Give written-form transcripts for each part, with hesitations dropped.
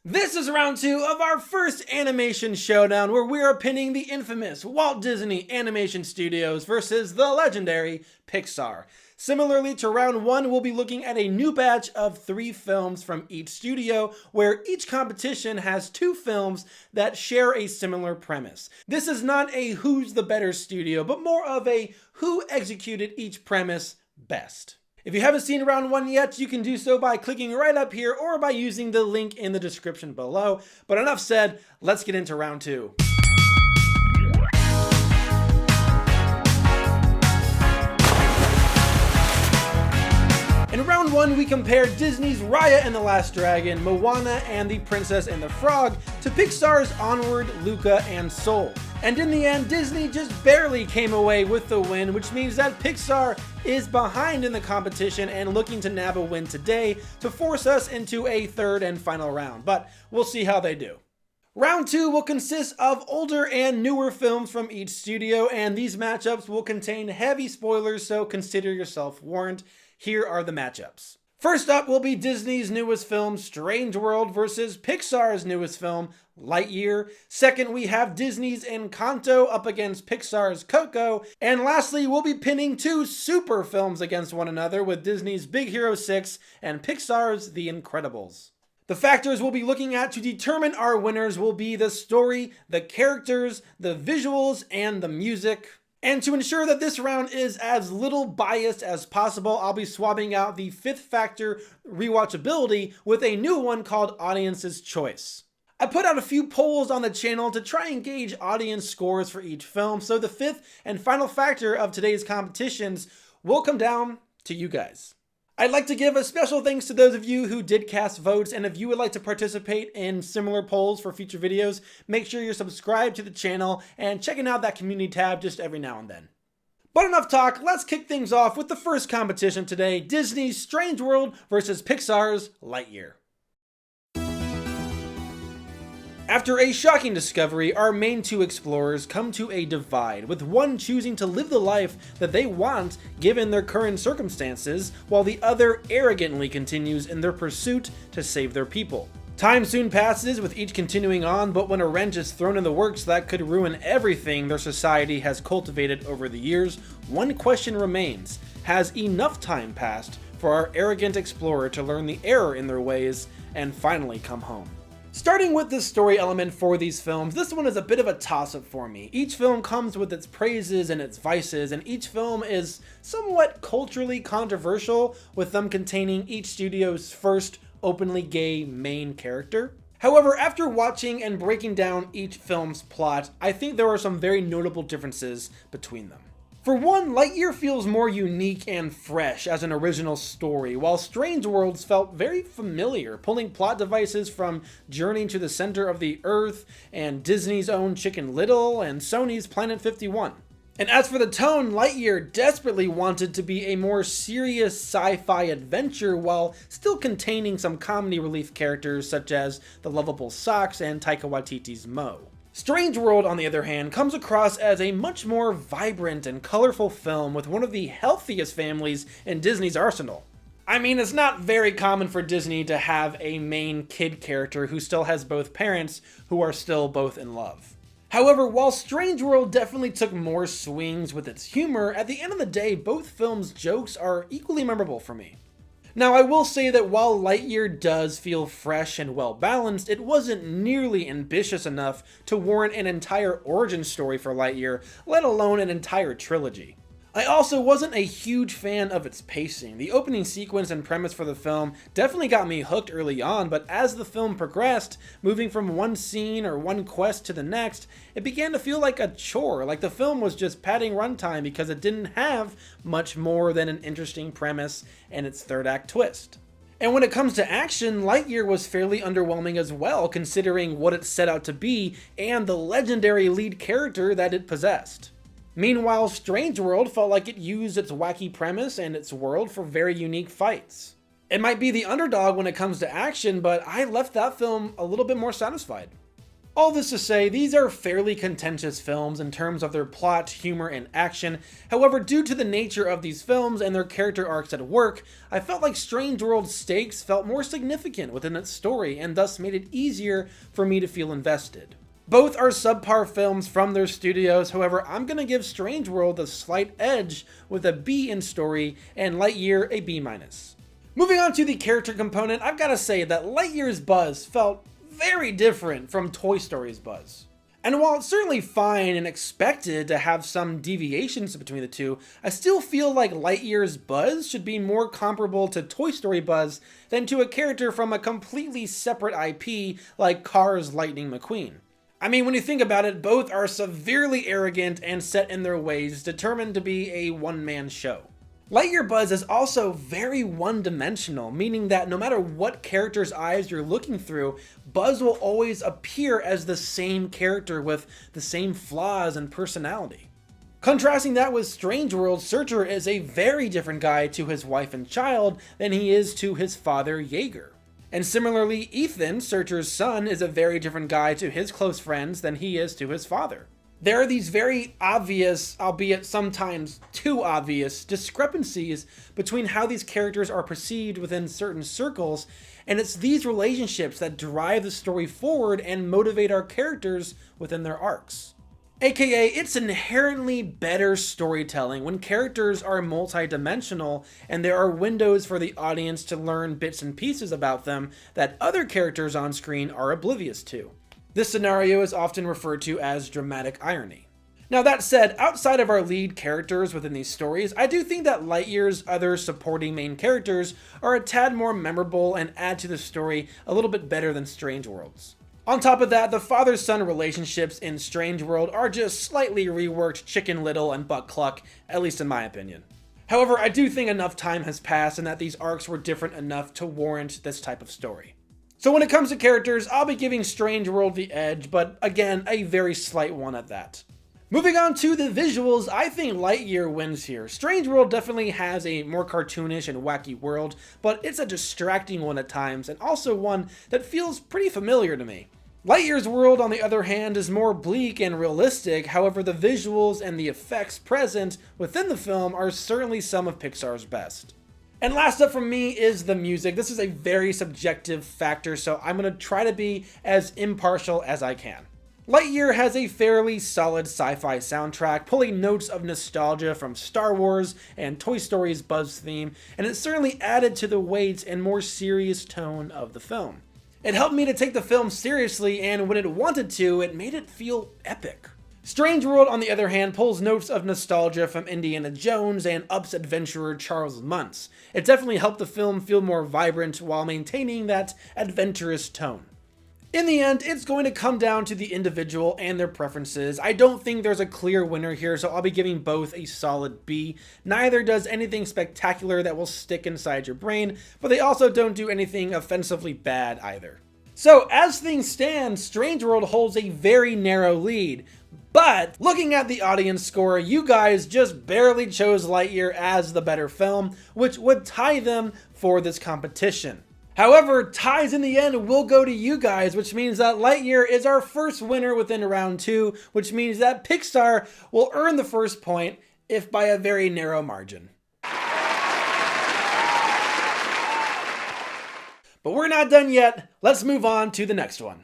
This is round 2 of our first Animation Showdown, where we are pinning the infamous Walt Disney Animation Studios versus the legendary Pixar. Similarly to round 1, we'll be looking at a new batch of 3 films from each studio, where each competition has 2 films that share a similar premise. This is not a who's the better studio, but more of a who executed each premise best. If you haven't seen round 1 yet, you can do so by clicking right up here or by using the link in the description below. But enough said, let's get into round 2. In round 1, we compared Disney's Raya and the Last Dragon, Moana and the Princess and the Frog to Pixar's Onward, Luca, and Soul. And in the end, Disney just barely came away with the win, which means that Pixar is behind in the competition and looking to nab a win today to force us into a third and final round, but we'll see how they do. Round 2 will consist of older and newer films from each studio, and these matchups will contain heavy spoilers, so consider yourself warned. Here are the matchups. First up will be Disney's newest film, Strange World, versus Pixar's newest film, Lightyear. Second, we have Disney's Encanto up against Pixar's Coco. And lastly, we'll be pinning 2 super films against one another with Disney's Big Hero 6 and Pixar's The Incredibles. The factors we'll be looking at to determine our winners will be the story, the characters, the visuals, and the music. And to ensure that this round is as little biased as possible, I'll be swapping out the 5th factor, rewatchability, with a new one called Audience's Choice. I put out a few polls on the channel to try and gauge audience scores for each film, so the 5th and final factor of today's competitions will come down to you guys. I'd like to give a special thanks to those of you who did cast votes, and if you would like to participate in similar polls for future videos, make sure you're subscribed to the channel and checking out that community tab just every now and then. But enough talk, let's kick things off with the first competition today, Disney's Strange World versus Pixar's Lightyear. After a shocking discovery, our main 2 explorers come to a divide, with one choosing to live the life that they want given their current circumstances, while the other arrogantly continues in their pursuit to save their people. Time soon passes, with each continuing on, but when a wrench is thrown in the works that could ruin everything their society has cultivated over the years, one question remains: has enough time passed for our arrogant explorer to learn the error in their ways and finally come home? Starting with the story element for these films, this one is a bit of a toss-up for me. Each film comes with its praises and its vices, and each film is somewhat culturally controversial, with them containing each studio's first openly gay main character. However, after watching and breaking down each film's plot, I think there are some very notable differences between them. For one, Lightyear feels more unique and fresh as an original story, while Strange Worlds felt very familiar, pulling plot devices from Journey to the Center of the Earth and Disney's own Chicken Little and Sony's Planet 51. And as for the tone, Lightyear desperately wanted to be a more serious sci-fi adventure while still containing some comedy relief characters such as the lovable Socks and Taika Waititi's Mo. Strange World, on the other hand, comes across as a much more vibrant and colorful film with one of the healthiest families in Disney's arsenal. I mean, it's not very common for Disney to have a main kid character who still has both parents who are still both in love. However, while Strange World definitely took more swings with its humor, at the end of the day, both films' jokes are equally memorable for me. Now, I will say that while Lightyear does feel fresh and well-balanced, it wasn't nearly ambitious enough to warrant an entire origin story for Lightyear, let alone an entire trilogy. I also wasn't a huge fan of its pacing. The opening sequence and premise for the film definitely got me hooked early on, but as the film progressed, moving from one scene or one quest to the next, it began to feel like a chore, like the film was just padding runtime because it didn't have much more than an interesting premise and its third act twist. And when it comes to action, Lightyear was fairly underwhelming as well, considering what it set out to be and the legendary lead character that it possessed. Meanwhile, Strange World felt like it used its wacky premise and its world for very unique fights. It might be the underdog when it comes to action, but I left that film a little bit more satisfied. All this to say, these are fairly contentious films in terms of their plot, humor, and action. However, due to the nature of these films and their character arcs at work, I felt like Strange World's stakes felt more significant within its story and thus made it easier for me to feel invested. Both are subpar films from their studios, however, I'm gonna give Strange World a slight edge with a B in story and Lightyear a B-. Moving on to the character component, I've gotta say that Lightyear's Buzz felt very different from Toy Story's Buzz. And while it's certainly fine and expected to have some deviations between the two, I still feel like Lightyear's Buzz should be more comparable to Toy Story Buzz than to a character from a completely separate IP like Cars Lightning McQueen. I mean, when you think about it, both are severely arrogant and set in their ways, determined to be a one-man show. Lightyear Buzz is also very one-dimensional, meaning that no matter what character's eyes you're looking through, Buzz will always appear as the same character with the same flaws and personality. Contrasting that with Strange World, Searcher is a very different guy to his wife and child than he is to his father, Jaeger. And similarly, Ethan, Searcher's son, is a very different guy to his close friends than he is to his father. There are these very obvious, albeit sometimes too obvious, discrepancies between how these characters are perceived within certain circles, and it's these relationships that drive the story forward and motivate our characters within their arcs. AKA, it's inherently better storytelling when characters are multi-dimensional and there are windows for the audience to learn bits and pieces about them that other characters on screen are oblivious to. This scenario is often referred to as dramatic irony. Now that said, outside of our lead characters within these stories, I do think that Lightyear's other supporting main characters are a tad more memorable and add to the story a little bit better than Strange World's. On top of that, the father-son relationships in Strange World are just slightly reworked Chicken Little and Buck Cluck, at least in my opinion. However, I do think enough time has passed and that these arcs were different enough to warrant this type of story. So when it comes to characters, I'll be giving Strange World the edge, but again, a very slight one at that. Moving on to the visuals, I think Lightyear wins here. Strange World definitely has a more cartoonish and wacky world, but it's a distracting one at times, and also one that feels pretty familiar to me. Lightyear's world, on the other hand, is more bleak and realistic, however the visuals and the effects present within the film are certainly some of Pixar's best. And last up from me is the music. This is a very subjective factor, so I'm going to try to be as impartial as I can. Lightyear has a fairly solid sci-fi soundtrack, pulling notes of nostalgia from Star Wars and Toy Story's Buzz theme, and it certainly added to the weight and more serious tone of the film. It helped me to take the film seriously, and when it wanted to, it made it feel epic. Strange World, on the other hand, pulls notes of nostalgia from Indiana Jones and ups adventurer Charles Muntz. It definitely helped the film feel more vibrant while maintaining that adventurous tone. In the end, it's going to come down to the individual and their preferences. I don't think there's a clear winner here, so I'll be giving both a solid B. Neither does anything spectacular that will stick inside your brain, but they also don't do anything offensively bad either. So, as things stand, Strange World holds a very narrow lead. But, looking at the audience score, you guys just barely chose Lightyear as the better film, which would tie them for this competition. However, ties in the end will go to you guys, which means that Lightyear is our first winner within round 2, which means that Pixar will earn the first point, if by a very narrow margin. But we're not done yet. Let's move on to the next one.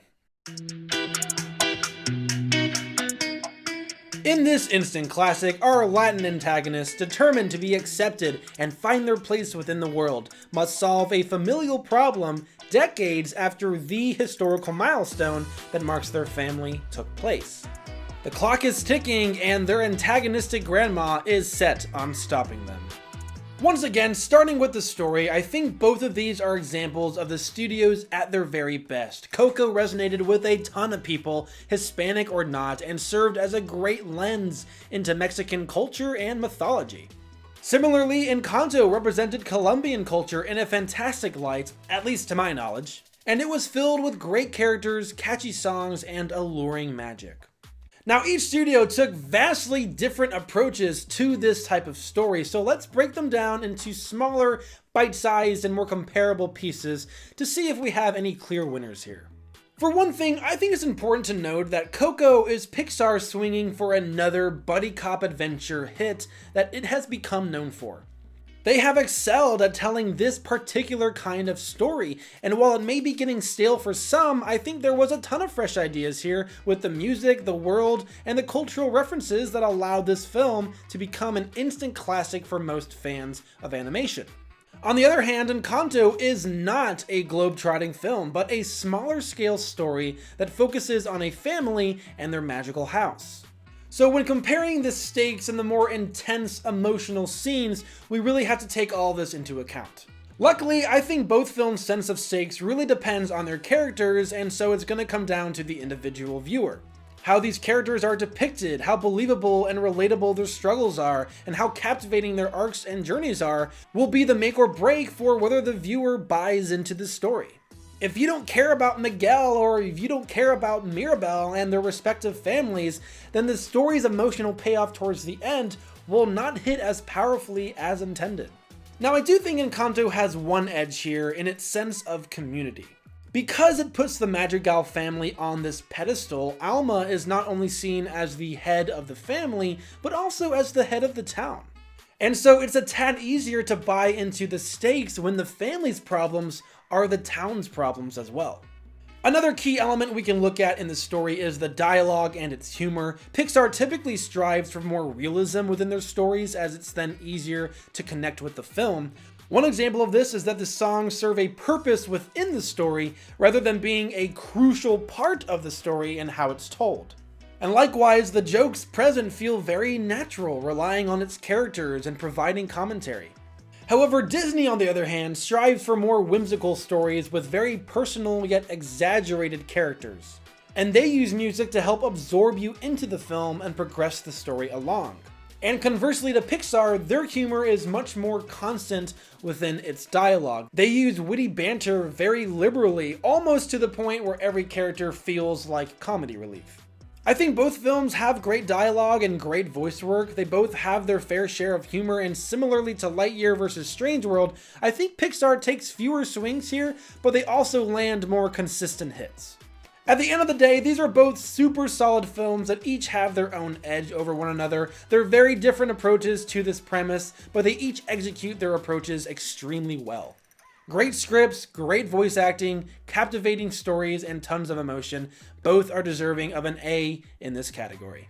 In this instant classic, our Latin antagonists, determined to be accepted and find their place within the world, must solve a familial problem decades after the historical milestone that marks their family took place. The clock is ticking and their antagonistic grandma is set on stopping them. Once again, starting with the story, I think both of these are examples of the studios at their very best. Coco resonated with a ton of people, Hispanic or not, and served as a great lens into Mexican culture and mythology. Similarly, Encanto represented Colombian culture in a fantastic light, at least to my knowledge, and it was filled with great characters, catchy songs, and alluring magic. Now, each studio took vastly different approaches to this type of story, so let's break them down into smaller, bite-sized, and more comparable pieces to see if we have any clear winners here. For one thing, I think it's important to note that Coco is Pixar swinging for another buddy cop adventure hit that it has become known for. They have excelled at telling this particular kind of story, and while it may be getting stale for some, I think there was a ton of fresh ideas here with the music, the world, and the cultural references that allowed this film to become an instant classic for most fans of animation. On the other hand, Encanto is not a globe-trotting film, but a smaller scale story that focuses on a family and their magical house. So when comparing the stakes and the more intense emotional scenes, we really have to take all this into account. Luckily, I think both films' sense of stakes really depends on their characters, and so it's going to come down to the individual viewer. How these characters are depicted, how believable and relatable their struggles are, and how captivating their arcs and journeys are will be the make or break for whether the viewer buys into the story. If you don't care about Miguel, or if you don't care about Mirabel and their respective families, then the story's emotional payoff towards the end will not hit as powerfully as intended. Now, I do think Encanto has one edge here in its sense of community. Because it puts the Madrigal family on this pedestal, Alma is not only seen as the head of the family, but also as the head of the town. And so it's a tad easier to buy into the stakes when the family's problems are the town's problems as well. Another key element we can look at in the story is the dialogue and its humor. Pixar typically strives for more realism within their stories, as it's then easier to connect with the film. One example of this is that the songs serve a purpose within the story rather than being a crucial part of the story and how it's told. And likewise, the jokes present feel very natural, relying on its characters and providing commentary. However, Disney, on the other hand, strives for more whimsical stories with very personal yet exaggerated characters. And they use music to help absorb you into the film and progress the story along. And conversely to Pixar, their humor is much more constant within its dialogue. They use witty banter very liberally, almost to the point where every character feels like comedy relief. I think both films have great dialogue and great voice work. They both have their fair share of humor, and similarly to Lightyear vs. Strange World, I think Pixar takes fewer swings here, but they also land more consistent hits. At the end of the day, these are both super solid films that each have their own edge over one another. They're very different approaches to this premise, but they each execute their approaches extremely well. Great scripts, great voice acting, captivating stories, and tons of emotion. Both are deserving of an A in this category.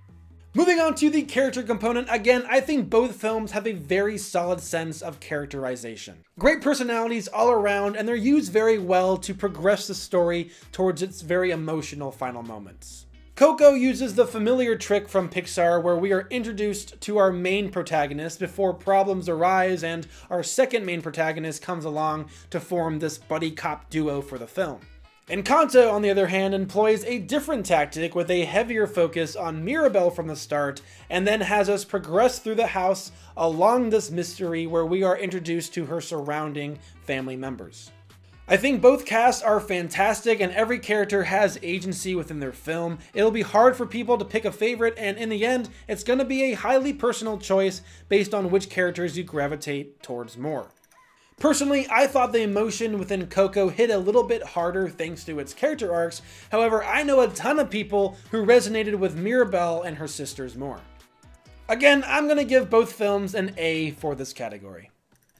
Moving on to the character component, again, I think both films have a very solid sense of characterization. Great personalities all around, and they're used very well to progress the story towards its very emotional final moments. Coco uses the familiar trick from Pixar where we are introduced to our main protagonist before problems arise and our second main protagonist comes along to form this buddy cop duo for the film. Encanto, on the other hand, employs a different tactic with a heavier focus on Mirabel from the start, and then has us progress through the house along this mystery where we are introduced to her surrounding family members. I think both casts are fantastic and every character has agency within their film. It'll be hard for people to pick a favorite, and in the end, it's going to be a highly personal choice based on which characters you gravitate towards more. Personally, I thought the emotion within Coco hit a little bit harder thanks to its character arcs. However, I know a ton of people who resonated with Mirabel and her sisters more. Again, I'm going to give both films an A for this category.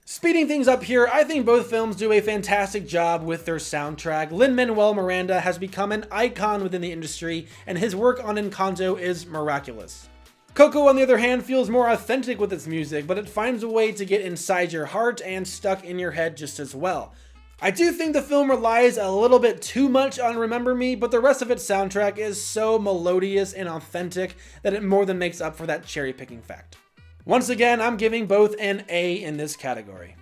Speeding things up here, I think both films do a fantastic job with their soundtrack. Lin-Manuel Miranda has become an icon within the industry, and his work on Encanto is miraculous. Coco, on the other hand, feels more authentic with its music, but it finds a way to get inside your heart and stuck in your head just as well. I do think the film relies a little bit too much on Remember Me, but the rest of its soundtrack is so melodious and authentic that it more than makes up for that cherry-picking fact. Once again, I'm giving both an A in this category.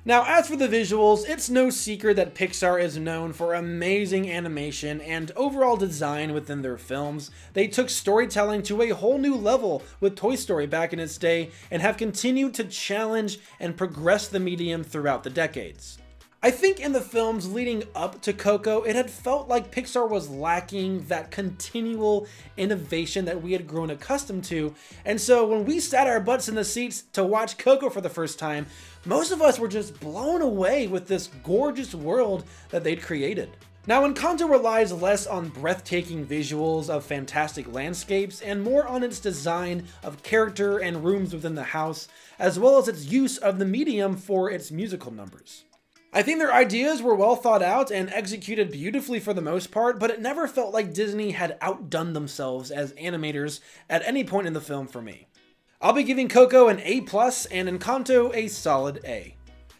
Now, as for the visuals, it's no secret that Pixar is known for amazing animation and overall design within their films. They took storytelling to a whole new level with Toy Story back in its day and have continued to challenge and progress the medium throughout the decades. I think in the films leading up to Coco, it had felt like Pixar was lacking that continual innovation that we had grown accustomed to, and so when we sat our butts in the seats to watch Coco for the first time, most of us were just blown away with this gorgeous world that they'd created. Now, Encanto relies less on breathtaking visuals of fantastic landscapes and more on its design of character and rooms within the house, as well as its use of the medium for its musical numbers. I think their ideas were well thought out and executed beautifully for the most part, but it never felt like Disney had outdone themselves as animators at any point in the film for me. I'll be giving Coco an A+, and Encanto a solid A.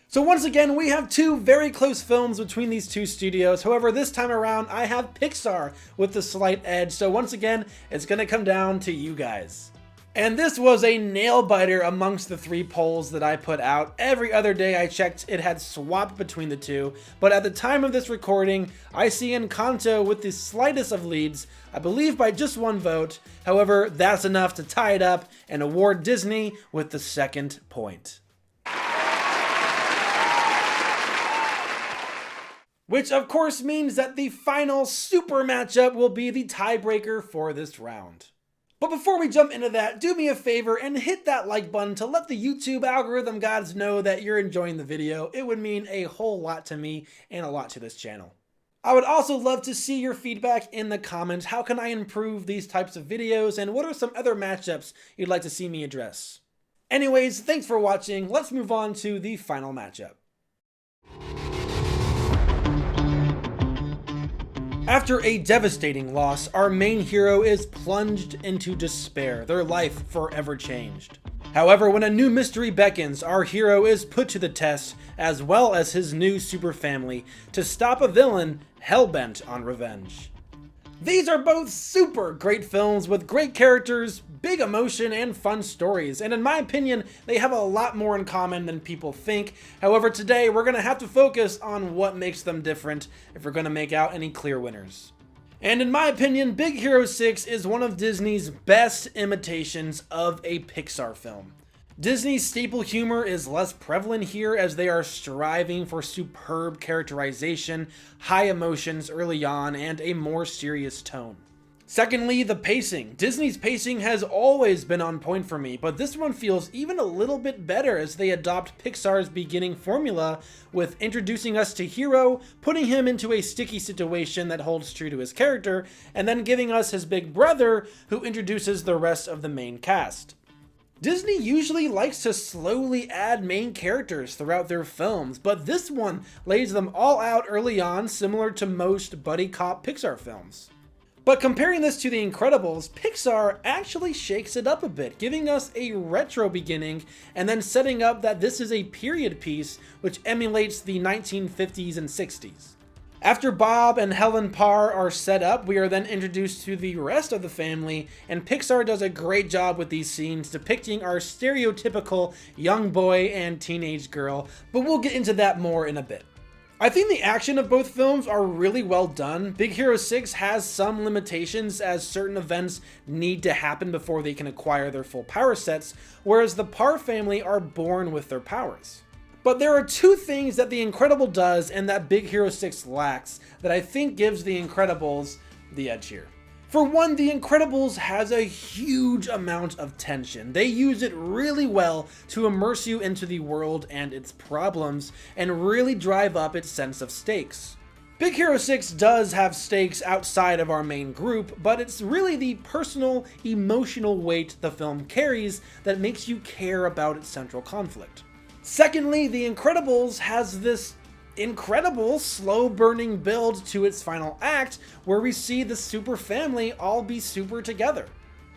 So once again, we have two very close films between these two studios. However, this time around, I have Pixar with the slight edge. So once again, it's going to come down to you guys. And this was a nail-biter amongst the 3 polls that I put out. Every other day I checked, it had swapped between the two. But at the time of this recording, I see Encanto with the slightest of leads, I believe by just 1 vote. However, that's enough to tie it up and award Disney with the 2nd point. Which of course means that the final super matchup will be the tiebreaker for this round. But before we jump into that, do me a favor and hit that like button to let the YouTube algorithm gods know that you're enjoying the video. It would mean a whole lot to me and a lot to this channel. I would also love to see your feedback in the comments. How can I improve these types of videos, and what are some other matchups you'd like to see me address? Anyways, thanks for watching. Let's move on to the final matchup. After a devastating loss, our main hero is plunged into despair, their life forever changed. However, when a new mystery beckons, our hero is put to the test, as well as his new super family, to stop a villain hell-bent on revenge. These are both super great films with great characters, big emotion, and fun stories, and in my opinion, they have a lot more in common than people think. However, today we're going to have to focus on what makes them different if we're going to make out any clear winners. And in my opinion, Big Hero 6 is one of Disney's best imitations of a Pixar film. Disney's staple humor is less prevalent here as they are striving for superb characterization, high emotions early on, and a more serious tone. Secondly, the pacing. Disney's pacing has always been on point for me, but this one feels even a little bit better as they adopt Pixar's beginning formula with introducing us to Hero, putting him into a sticky situation that holds true to his character, and then giving us his big brother who introduces the rest of the main cast. Disney usually likes to slowly add main characters throughout their films, but this one lays them all out early on, similar to most buddy cop Pixar films. But comparing this to The Incredibles, Pixar actually shakes it up a bit, giving us a retro beginning and then setting up that this is a period piece which emulates the 1950s and 60s. After Bob and Helen Parr are set up, we are then introduced to the rest of the family, and Pixar does a great job with these scenes depicting our stereotypical young boy and teenage girl, but we'll get into that more in a bit. I think the action of both films are really well done. Big Hero 6 has some limitations as certain events need to happen before they can acquire their full power sets, whereas the Parr family are born with their powers. But there are 2 things that The Incredible does and that Big Hero 6 lacks that I think gives The Incredibles the edge here. For one, The Incredibles has a huge amount of tension. They use it really well to immerse you into the world and its problems and really drive up its sense of stakes. Big Hero 6 does have stakes outside of our main group, but it's really the personal, emotional weight the film carries that makes you care about its central conflict. Secondly, The Incredibles has this incredible slow-burning build to its final act where we see the super family all be super together.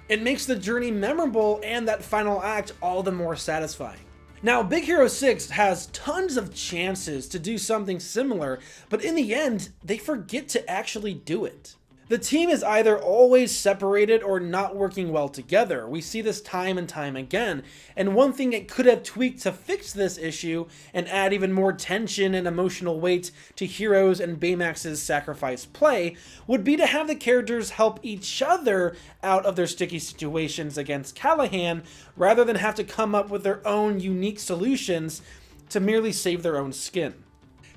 It makes the journey memorable and that final act all the more satisfying. Now, Big Hero 6 has tons of chances to do something similar, but in the end, they forget to actually do it. The team is either always separated or not working well together. We see this time and time again, and one thing it could have tweaked to fix this issue and add even more tension and emotional weight to Hero's and Baymax's sacrifice play would be to have the characters help each other out of their sticky situations against Callahan rather than have to come up with their own unique solutions to merely save their own skin.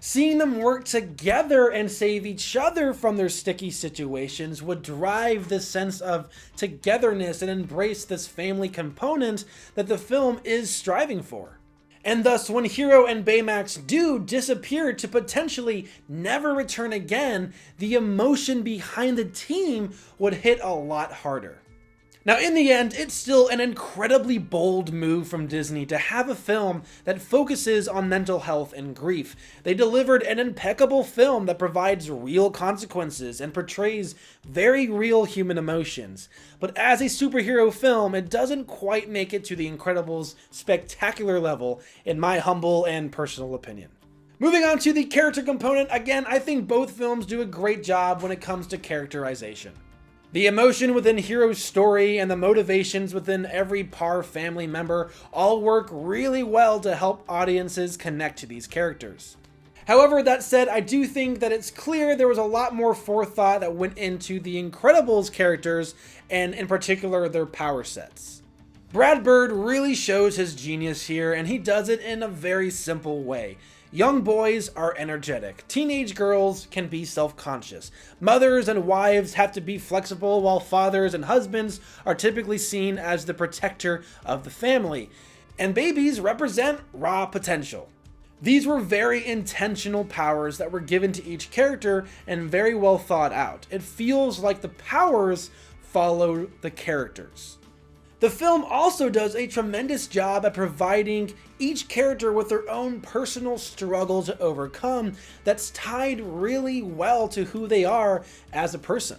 Seeing them work together and save each other from their sticky situations would drive this sense of togetherness and embrace this family component that the film is striving for. And thus, when Hero and Baymax do disappear to potentially never return again, the emotion behind the team would hit a lot harder. Now, in the end, it's still an incredibly bold move from Disney to have a film that focuses on mental health and grief. They delivered an impeccable film that provides real consequences and portrays very real human emotions. But as a superhero film, it doesn't quite make it to The Incredibles' spectacular level, in my humble and personal opinion. Moving on to the character component, again, I think both films do a great job when it comes to characterization. The emotion within Hero's story and the motivations within every Parr family member all work really well to help audiences connect to these characters. However, that said, I do think that it's clear there was a lot more forethought that went into the Incredibles characters, and in particular their power sets. Brad Bird really shows his genius here, and he does it in a very simple way. Young boys are energetic. Teenage girls can be self-conscious. Mothers and wives have to be flexible, while fathers and husbands are typically seen as the protector of the family. And babies represent raw potential. These were very intentional powers that were given to each character and very well thought out. It feels like the powers follow the characters. The film also does a tremendous job at providing each character with their own personal struggle to overcome that's tied really well to who they are as a person.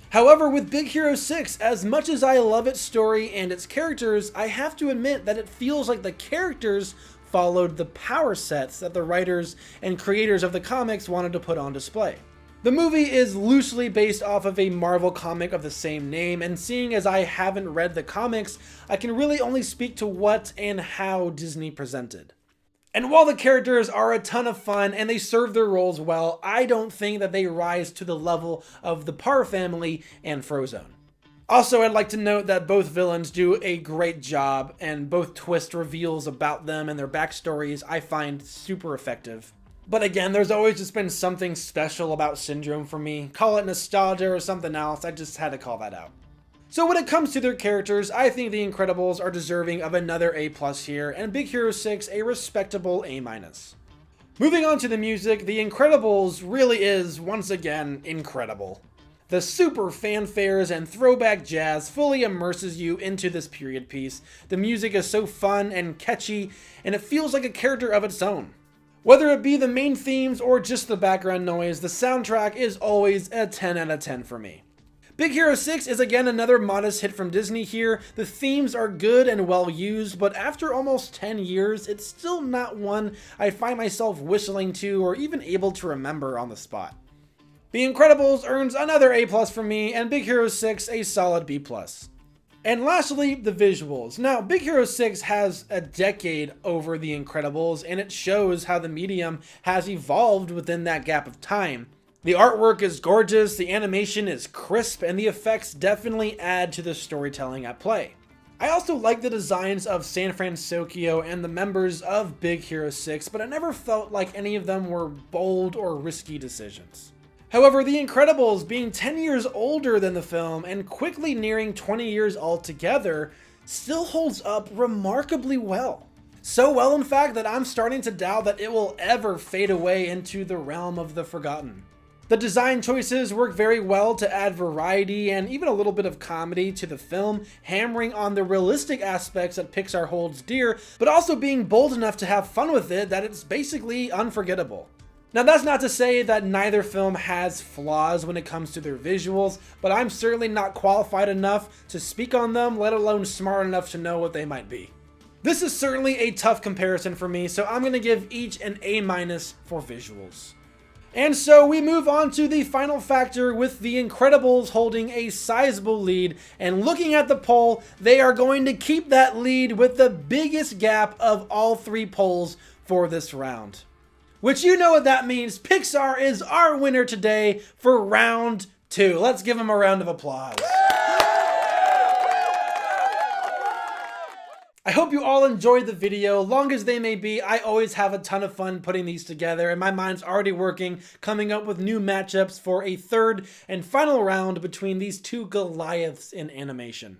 However, with Big Hero 6, as much as I love its story and its characters, I have to admit that it feels like the characters followed the power sets that the writers and creators of the comics wanted to put on display. The movie is loosely based off of a Marvel comic of the same name, and seeing as I haven't read the comics, I can really only speak to what and how Disney presented. And while the characters are a ton of fun and they serve their roles well, I don't think that they rise to the level of the Parr family and Frozone. Also, I'd like to note that both villains do a great job, and both twist reveals about them and their backstories I find super effective. But again, there's always just been something special about Syndrome for me. Call it nostalgia or something else, I just had to call that out. So when it comes to their characters, I think The Incredibles are deserving of another A+ here, and Big Hero 6 a respectable A-. Moving on to the music, The Incredibles really is, once again, incredible. The super fanfares and throwback jazz fully immerses you into this period piece. The music is so fun and catchy, and it feels like a character of its own. Whether it be the main themes or just the background noise, the soundtrack is always a 10 out of 10 for me. Big Hero 6 is again another modest hit from Disney here. The themes are good and well used, but after almost 10 years, it's still not one I find myself whistling to or even able to remember on the spot. The Incredibles earns another A+ from me, and Big Hero 6 a solid B+. And lastly, the visuals. Now, Big Hero 6 has a decade over The Incredibles, and it shows how the medium has evolved within that gap of time. The artwork is gorgeous, the animation is crisp, and the effects definitely add to the storytelling at play. I also like the designs of San Francisco and the members of Big Hero 6, but I never felt like any of them were bold or risky decisions. However, The Incredibles, being 10 years older than the film and quickly nearing 20 years altogether, still holds up remarkably well. So well, in fact, that I'm starting to doubt that it will ever fade away into the realm of the forgotten. The design choices work very well to add variety and even a little bit of comedy to the film, hammering on the realistic aspects that Pixar holds dear, but also being bold enough to have fun with it that it's basically unforgettable. Now, that's not to say that neither film has flaws when it comes to their visuals, but I'm certainly not qualified enough to speak on them, let alone smart enough to know what they might be. This is certainly a tough comparison for me, so I'm going to give each an A- for visuals. And so we move on to the final factor, with The Incredibles holding a sizable lead, and looking at the poll, they are going to keep that lead with the biggest gap of all three polls for this round. Which, you know what that means. Pixar is our winner today for round 2. Let's give them a round of applause. I hope you all enjoyed the video. Long as they may be, I always have a ton of fun putting these together, and my mind's already working, coming up with new matchups for a third and final round between these two Goliaths in animation.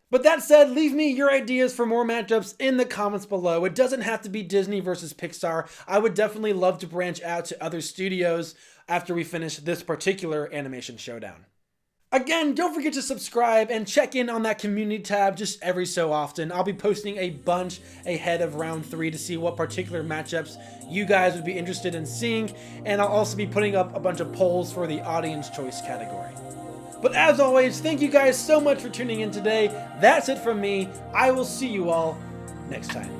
But that said, leave me your ideas for more matchups in the comments below. It doesn't have to be Disney versus Pixar. I would definitely love to branch out to other studios after we finish this particular Animation Showdown. Again, don't forget to subscribe and check in on that community tab just every so often. I'll be posting a bunch ahead of round 3 to see what particular matchups you guys would be interested in seeing, and I'll also be putting up a bunch of polls for the audience choice category. But as always, thank you guys so much for tuning in today. That's it from me. I will see you all next time.